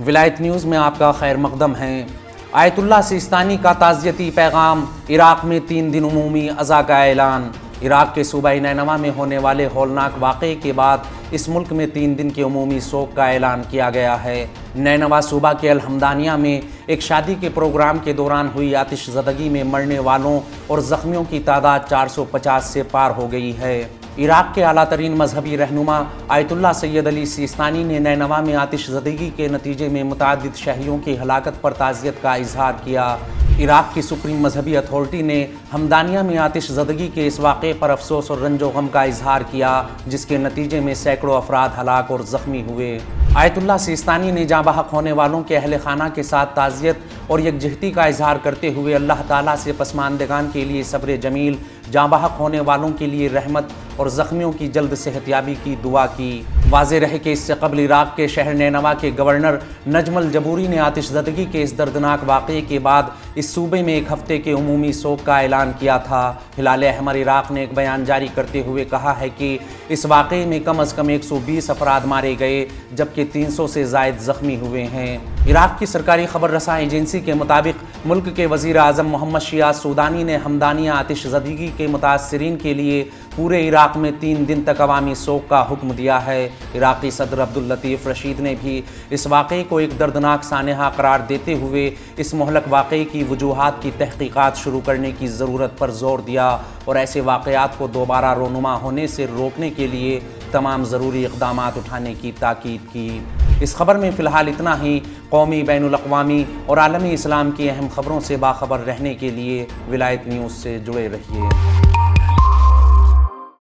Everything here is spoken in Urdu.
ولایت نیوز میں آپ کا خیر مقدم ہے۔ آیت اللہ سیستانی کا تعزیتی پیغام، عراق میں 3 دن عمومی عزا کا اعلان۔ عراق کے صوبہ نینوا میں ہونے والے ہولناک واقعے کے بعد اس ملک میں 3 دن کے عمومی سوگ کا اعلان کیا گیا ہے۔ نینوا صوبہ کے الحمدانیہ میں ایک شادی کے پروگرام کے دوران ہوئی آتش زدگی میں مرنے والوں اور زخمیوں کی تعداد 450 سے پار ہو گئی ہے۔ عراق کے اعلیٰ ترین مذہبی رہنما آیت اللہ سید علی سیستانی نے نینوا میں آتش زدگی کے نتیجے میں متعدد شہریوں کی ہلاکت پر تعزیت کا اظہار کیا۔ عراق کی سپریم مذہبی اتھارٹی نے ہمدانیہ میں آتش زدگی کے اس واقعے پر افسوس اور رنج و غم کا اظہار کیا، جس کے نتیجے میں سینکڑوں افراد ہلاک اور زخمی ہوئے۔ آیت اللہ سیستانی نے جاں بحق ہونے والوں کے اہل خانہ کے ساتھ تعزیت اور یکجہتی کا اظہار کرتے ہوئے اللہ تعالیٰ سے پسماندگان کے لیے صبر جمیل، جاں بحق ہونے والوں کے لیے رحمت اور زخمیوں کی جلد صحتیابی کی دعا کی۔ واضح رہے کہ اس سے قبل عراق کے شہر نینوا کے گورنر نجم الجبوری نے آتش زدگی کے اس دردناک واقعے کے بعد اس صوبے میں 1 ہفتے کے عمومی سوگ کا اعلان کیا تھا۔ ہلال احمر عراق نے ایک بیان جاری کرتے ہوئے کہا ہے کہ اس واقعے میں کم از کم 120 افراد مارے گئے، جبکہ 300 سے زائد زخمی ہوئے ہیں۔ عراق کی سرکاری خبر رساں ایجنسی کے مطابق ملک کے وزیر اعظم محمد شیعہ سودانی نے ہمدانیہ آتش زدگی کے متاثرین کے لیے پورے عراق میں 3 دن تک عوامی سوگ کا حکم دیا ہے۔ عراقی صدر عبداللطیف رشید نے بھی اس واقعے کو ایک دردناک سانحہ قرار دیتے ہوئے اس مہلک واقعے کی وجوہات کی تحقیقات شروع کرنے کی ضرورت پر زور دیا اور ایسے واقعات کو دوبارہ رونما ہونے سے روکنے کے لیے تمام ضروری اقدامات اٹھانے کی تاکید کی۔ اس خبر میں فی الحال اتنا ہی۔ قومی، بین الاقوامی اور عالمی اسلام کی اہم خبروں سے باخبر رہنے کے لیے ولایت نیوز سے جڑے رہیے۔